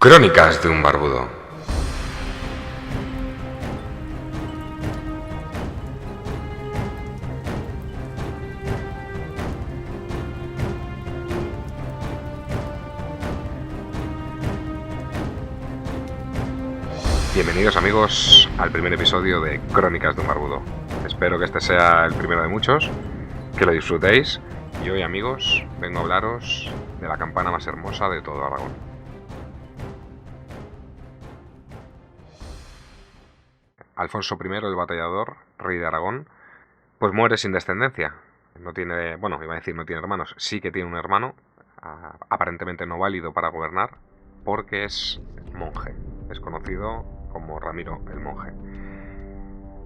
Crónicas de un barbudo. Bienvenidos amigos al primer episodio de Crónicas de un barbudo. Espero que este sea el primero de muchos, que lo disfrutéis. Y hoy amigos vengo a hablaros de la campana más hermosa de todo Aragón. Alfonso I, el batallador, rey de Aragón, pues muere sin descendencia. No tiene, bueno, iba a decir no tiene hermanos, sí que tiene un hermano, aparentemente no válido para gobernar, porque es monje. Es conocido como Ramiro el monje.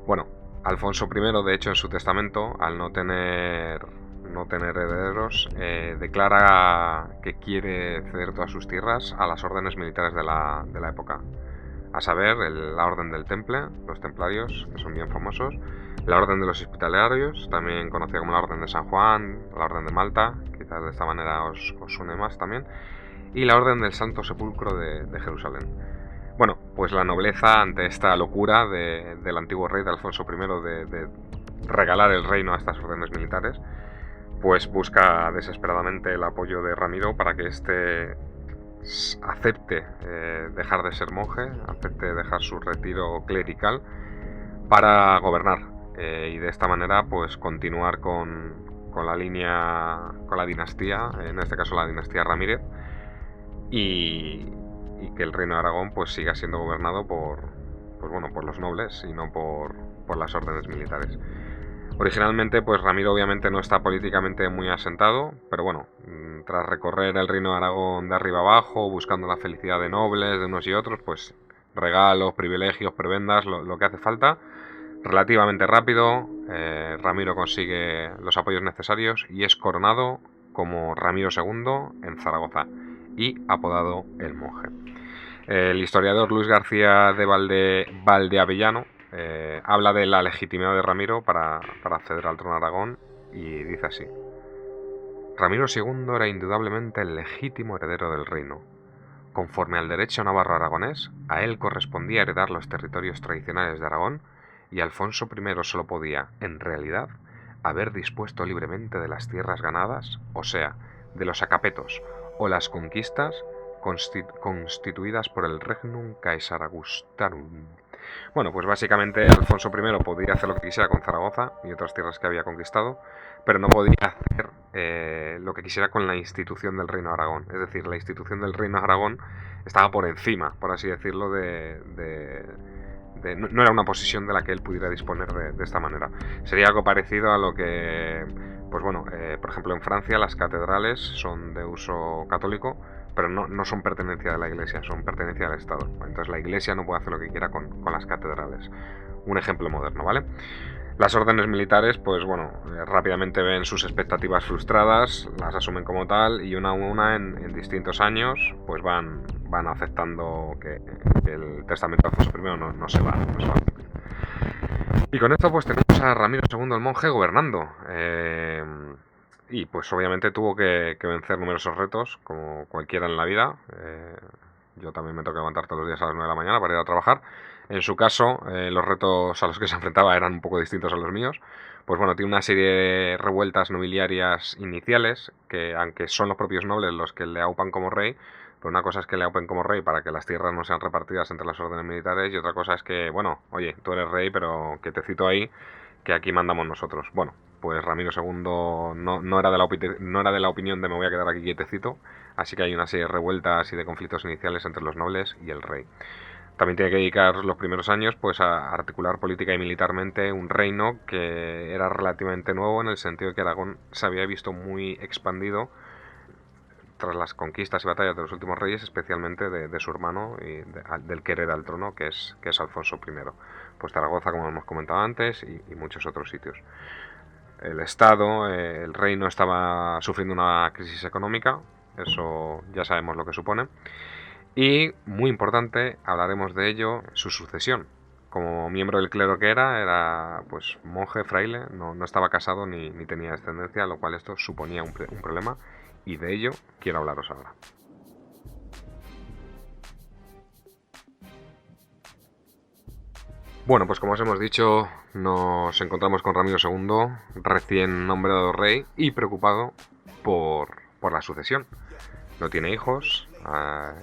Bueno, Alfonso I, de hecho, en su testamento, al no tener herederos, declara que quiere ceder todas sus tierras a las órdenes militares de la época. A saber, la Orden del Temple, los templarios, que son bien famosos, la Orden de los Hospitalarios, también conocida como la Orden de San Juan, la Orden de Malta, quizás de esta manera os suene más también, y la Orden del Santo Sepulcro de Jerusalén. Bueno, pues la nobleza, ante esta locura del antiguo rey de Alfonso I de regalar el reino a estas órdenes militares, pues busca desesperadamente el apoyo de Ramiro para que éste acepte dejar de ser monje, acepte dejar su retiro clerical para gobernar y de esta manera pues continuar con la línea, con la dinastía, en este caso la dinastía Ramírez, y que el reino de Aragón pues siga siendo gobernado por los nobles y no por las órdenes militares. Originalmente, pues Ramiro obviamente no está políticamente muy asentado, pero bueno, tras recorrer el reino de Aragón de arriba abajo, buscando la felicidad de nobles, de unos y otros, pues regalos, privilegios, prebendas, lo que hace falta, relativamente rápido, Ramiro consigue los apoyos necesarios y es coronado como Ramiro II en Zaragoza y apodado el monje. El historiador Luis García de Valdeavellano habla de la legitimidad de Ramiro para acceder al trono de Aragón y dice así: Ramiro II era indudablemente el legítimo heredero del reino. Conforme al derecho navarro-aragonés, a él correspondía heredar los territorios tradicionales de Aragón y Alfonso I solo podía, en realidad, haber dispuesto libremente de las tierras ganadas, o sea, de los acapetos o las conquistas constituidas por el Regnum Caesaragustarum. Bueno, pues básicamente Alfonso I podía hacer lo que quisiera con Zaragoza y otras tierras que había conquistado, pero no podía hacer lo que quisiera con la institución del Reino de Aragón. Es decir, la institución del Reino de Aragón estaba por encima, por así decirlo, no era una posición de la que él pudiera disponer de esta manera. Sería algo parecido a lo que, pues bueno, por ejemplo en Francia las catedrales son de uso católico, pero no son pertenencia de la Iglesia, son pertenencia del Estado. Entonces la Iglesia no puede hacer lo que quiera con las catedrales. Un ejemplo moderno, ¿vale? Las órdenes militares, pues bueno, rápidamente ven sus expectativas frustradas, las asumen como tal y una a una en distintos años, pues van aceptando que el testamento de Alfonso I no se va a cumplir. Y con esto pues tenemos a Ramiro II el monje gobernando. Y pues obviamente tuvo que vencer numerosos retos, como cualquiera en la vida. Yo también me tengo que levantar todos los días a las 9 de la mañana para ir a trabajar. En su caso, los retos a los que se enfrentaba eran un poco distintos a los míos. Pues bueno, tiene una serie de revueltas nobiliarias iniciales, que aunque son los propios nobles los que le aupan como rey, pues una cosa es que le aupen como rey para que las tierras no sean repartidas entre las órdenes militares, y otra cosa es que, bueno, oye, tú eres rey, pero que te cito ahí, que aquí mandamos nosotros. Bueno, pues Ramiro II no era de la opinión de me voy a quedar aquí quietecito, así que hay una serie de revueltas y de conflictos iniciales entre los nobles y el rey. También tiene que dedicar los primeros años pues a articular política y militarmente un reino que era relativamente nuevo, en el sentido de que Aragón se había visto muy expandido tras las conquistas y batallas de los últimos reyes, especialmente de su hermano y del que hereda el trono, que es Alfonso I. Pues Zaragoza, como hemos comentado antes, y muchos otros sitios. El Estado, el reino estaba sufriendo una crisis económica, eso ya sabemos lo que supone. Y, muy importante, hablaremos de ello, su sucesión. Como miembro del clero que era pues monje, fraile, no estaba casado ni tenía descendencia, lo cual esto suponía un problema, y de ello quiero hablaros ahora. Bueno, pues como os hemos dicho, nos encontramos con Ramiro II, recién nombrado rey y preocupado por la sucesión. No tiene hijos,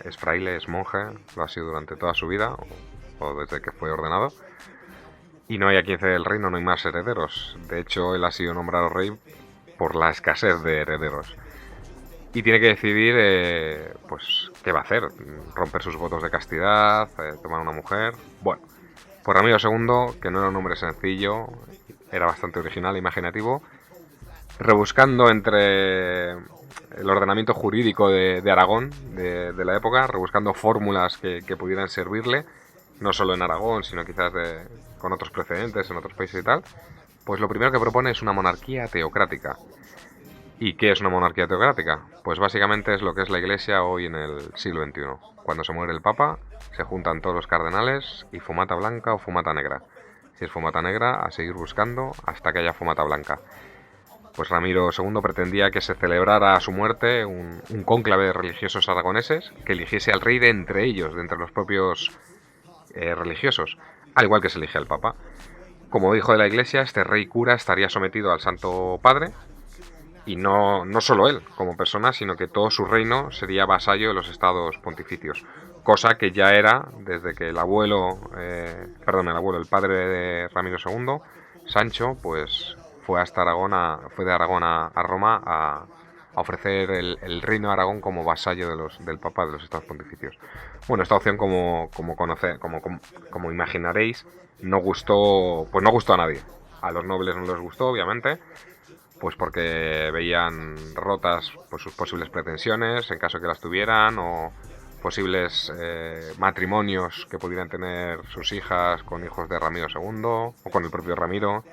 es fraile, es monje, lo ha sido durante toda su vida o desde que fue ordenado. Y no hay a quien ceder el reino, no hay más herederos. De hecho, él ha sido nombrado rey por la escasez de herederos. Y tiene que decidir, pues, qué va a hacer. Romper sus votos de castidad, tomar una mujer. Bueno, pues Ramiro II, que no era un hombre sencillo, era bastante original e imaginativo, rebuscando entre el ordenamiento jurídico de Aragón de la época, rebuscando fórmulas que pudieran servirle, no solo en Aragón, sino quizás con otros precedentes en otros países y tal, pues lo primero que propone es una monarquía teocrática. ¿Y qué es una monarquía teocrática? Pues básicamente es lo que es la Iglesia hoy en el siglo XXI. Cuando se muere el Papa, se juntan todos los cardenales y fumata blanca o fumata negra. Si es fumata negra, a seguir buscando hasta que haya fumata blanca. Pues Ramiro II pretendía que se celebrara a su muerte un cónclave de religiosos aragoneses que eligiese al rey de entre ellos, de entre los propios religiosos, al igual que se elige al Papa. Como hijo de la Iglesia, este rey cura estaría sometido al Santo Padre, y no solo él como persona, sino que todo su reino sería vasallo de los estados pontificios, cosa que ya era desde que el padre de Ramiro II, Sancho, pues fue de Aragón a Roma a ofrecer el reino de Aragón como vasallo del Papa de los estados pontificios. Bueno, esta opción, como imaginaréis, no gustó a nadie. A los nobles no les gustó, obviamente, pues porque veían rotas, pues, sus posibles pretensiones en caso que las tuvieran, o posibles matrimonios que pudieran tener sus hijas con hijos de Ramiro II o con el propio Ramiro,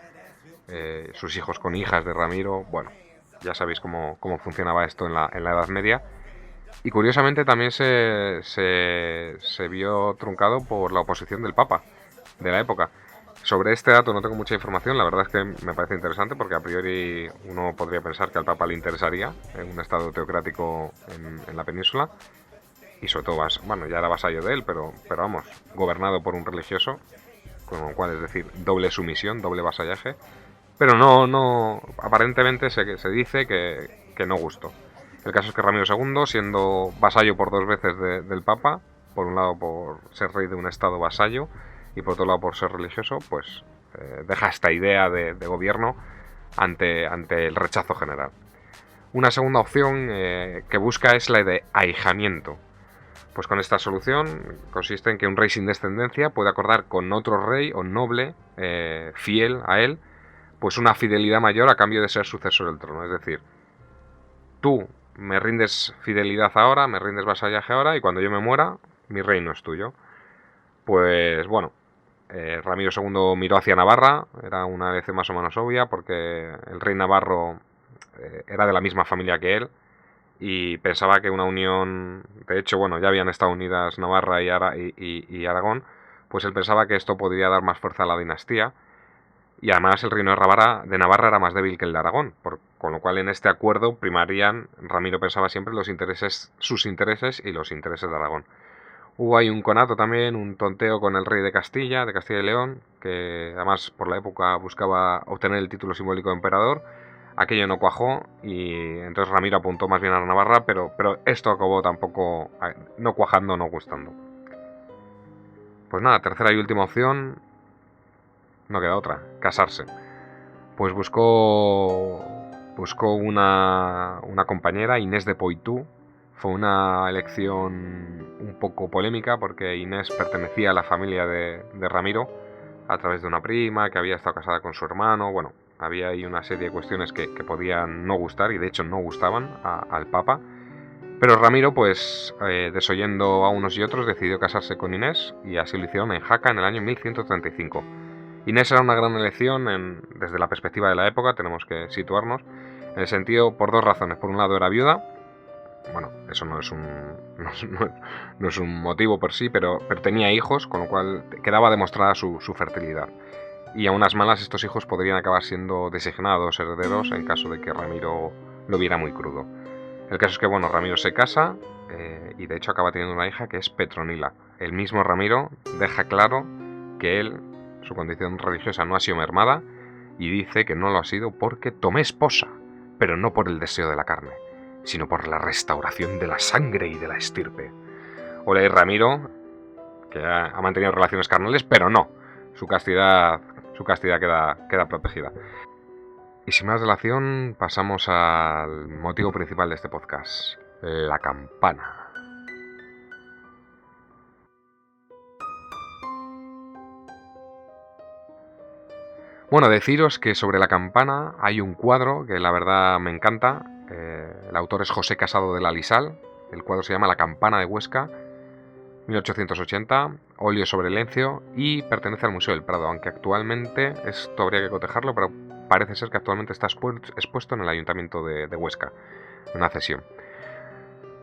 sus hijos con hijas de Ramiro. Bueno, ya sabéis cómo funcionaba esto en la Edad Media. Y curiosamente también se vio truncado por la oposición del Papa de la época. Sobre este dato no tengo mucha información, la verdad es que me parece interesante porque a priori uno podría pensar que al Papa le interesaría en un estado teocrático en la península, y sobre todo, bueno, ya era vasallo de él, pero vamos, gobernado por un religioso, con lo cual es decir, doble sumisión, doble vasallaje, pero aparentemente se dice que no gustó. El caso es que Ramiro II, siendo vasallo por dos veces del Papa, por un lado por ser rey de un estado vasallo y por otro lado por ser religioso, pues deja esta idea de gobierno ante el rechazo general. Una segunda opción que busca es la de ahijamiento. Pues con esta solución consiste en que un rey sin descendencia puede acordar con otro rey o noble fiel a él, pues una fidelidad mayor a cambio de ser sucesor del trono. Es decir, tú me rindes fidelidad ahora, me rindes vasallaje ahora, y cuando yo me muera, mi reino es tuyo. Pues bueno, Ramiro II miró hacia Navarra, era una vez más o menos obvia, porque el rey navarro era de la misma familia que él, y pensaba que una unión, de hecho, bueno, ya habían estado unidas Navarra y Aragón, pues él pensaba que esto podría dar más fuerza a la dinastía, y además el reino de Navarra era más débil que el de Aragón, con lo cual en este acuerdo primarían, Ramiro pensaba siempre, sus intereses y los intereses de Aragón. Hubo ahí un conato también, un tonteo con el rey de Castilla y León, que además por la época buscaba obtener el título simbólico de emperador. Aquello no cuajó y entonces Ramiro apuntó más bien a Navarra, pero esto acabó tampoco no cuajando, no gustando. Pues nada, tercera y última opción, no queda otra, casarse. Pues buscó una compañera, Inés de Poitou. Fue una elección un poco polémica porque Inés pertenecía a la familia de Ramiro a través de una prima que había estado casada con su hermano. Bueno, había ahí una serie de cuestiones que podían no gustar, y de hecho no gustaban al Papa. Pero Ramiro, pues desoyendo a unos y otros, decidió casarse con Inés, y así lo hicieron en Jaca en el año 1135. Inés era una gran elección desde la perspectiva de la época, tenemos que situarnos, en el sentido, por dos razones. Por un lado era viuda. Bueno, eso no es un motivo por sí, pero tenía hijos, con lo cual quedaba demostrada su fertilidad. Y a unas malas, estos hijos podrían acabar siendo designados herederos en caso de que Ramiro lo viera muy crudo. El caso es que, bueno, Ramiro se casa y de hecho acaba teniendo una hija que es Petronila. El mismo Ramiro deja claro que él su condición religiosa no ha sido mermada, y dice que no lo ha sido porque tomé esposa, pero no por el deseo de la carne, sino por la restauración de la sangre y de la estirpe. Ole Ramiro, que ha mantenido relaciones carnales, pero no, su castidad queda protegida. Y sin más dilación, pasamos al motivo principal de este podcast, la campana. Bueno, deciros que sobre la campana hay un cuadro que la verdad me encanta. El autor es José Casado de la Lisal. El cuadro se llama La campana de Huesca, 1880, óleo sobre lienzo, y pertenece al Museo del Prado, aunque actualmente, esto habría que cotejarlo, pero parece ser que actualmente está expuesto en el Ayuntamiento de Huesca, en una cesión.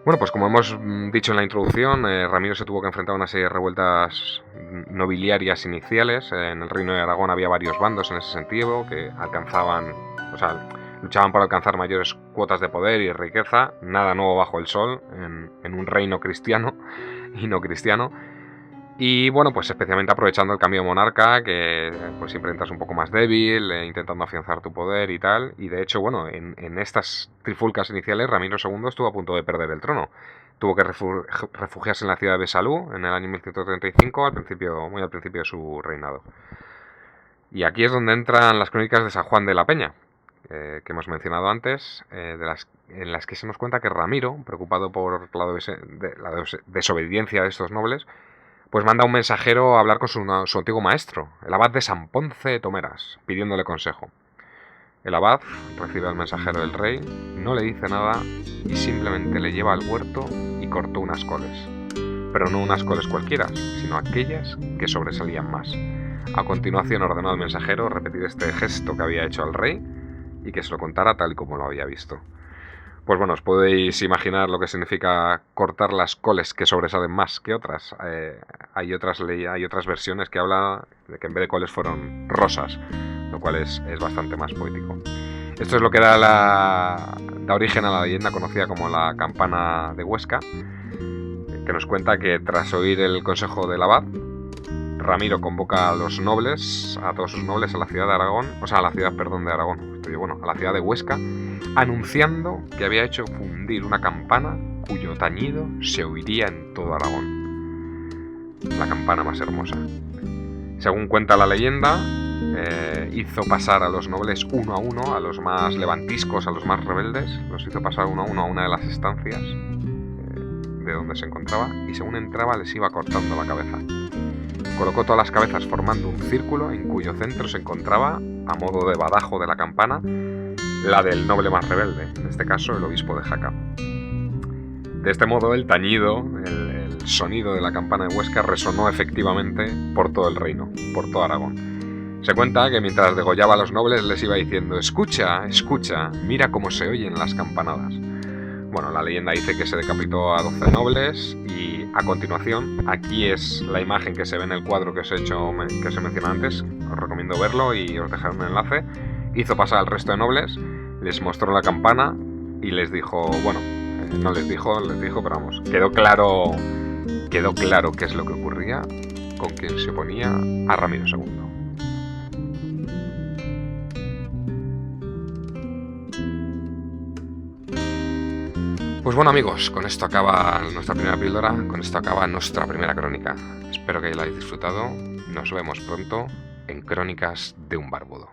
Bueno, pues como hemos dicho en la introducción, Ramiro se tuvo que enfrentar a una serie de revueltas nobiliarias iniciales. En el Reino de Aragón había varios bandos en ese sentido que luchaban por alcanzar mayores cuotas de poder y riqueza. Nada nuevo bajo el sol en un reino cristiano y no cristiano. Y bueno, pues especialmente aprovechando el cambio de monarca, que pues siempre entras un poco más débil, intentando afianzar tu poder y tal. Y de hecho, bueno, en estas trifulcas iniciales, Ramiro II estuvo a punto de perder el trono. Tuvo que refugiarse en la ciudad de Besalú en el año 1135, muy al principio de su reinado. Y aquí es donde entran las crónicas de San Juan de la Peña, que hemos mencionado antes, en las que se nos cuenta que Ramiro, preocupado por la desobediencia de estos nobles, pues manda un mensajero a hablar con su antiguo maestro, el abad de San Ponce de Tomeras, pidiéndole consejo. El abad recibe al mensajero del rey, no le dice nada y simplemente le lleva al huerto y cortó unas coles. Pero no unas coles cualquiera, sino aquellas que sobresalían más. A continuación ordenó al mensajero repetir este gesto que había hecho al rey y que se lo contara tal y como lo había visto. Pues bueno, os podéis imaginar lo que significa cortar las coles que sobresalen más que otras. Hay otras versiones que hablan de que en vez de coles fueron rosas, lo cual es bastante más poético. Esto es lo que da origen a la leyenda conocida como la campana de Huesca, que nos cuenta que tras oír el consejo del abad, Ramiro convoca a todos sus nobles a la ciudad de Aragón, a la ciudad de Huesca, anunciando que había hecho fundir una campana cuyo tañido se oiría en todo Aragón. La campana más hermosa. Según cuenta la leyenda, hizo pasar a los nobles uno a uno, a los más levantiscos, a los más rebeldes, los hizo pasar uno a uno a una de las estancias de donde se encontraba, y según entraba les iba cortando la cabeza. Colocó todas las cabezas formando un círculo en cuyo centro se encontraba, a modo de badajo de la campana, la del noble más rebelde, en este caso el obispo de Jaca. De este modo el tañido, el sonido de la campana de Huesca resonó efectivamente por todo el reino, por todo Aragón. Se cuenta que mientras degollaba a los nobles les iba diciendo: escucha, escucha, mira cómo se oyen las campanadas. Bueno, la leyenda dice que se decapitó a 12 nobles y a continuación, aquí es la imagen que se ve en el cuadro que os he mencionado antes, os recomiendo verlo y os dejaré un enlace. Hizo pasar al resto de nobles, les mostró la campana y les dijo, les dijo, pero vamos, quedó claro qué es lo que ocurría con quien se oponía a Ramiro II. Pues bueno, amigos, con esto acaba nuestra primera píldora, con esto acaba nuestra primera crónica. Espero que la hayáis disfrutado. Nos vemos pronto en Crónicas de un Barbudo.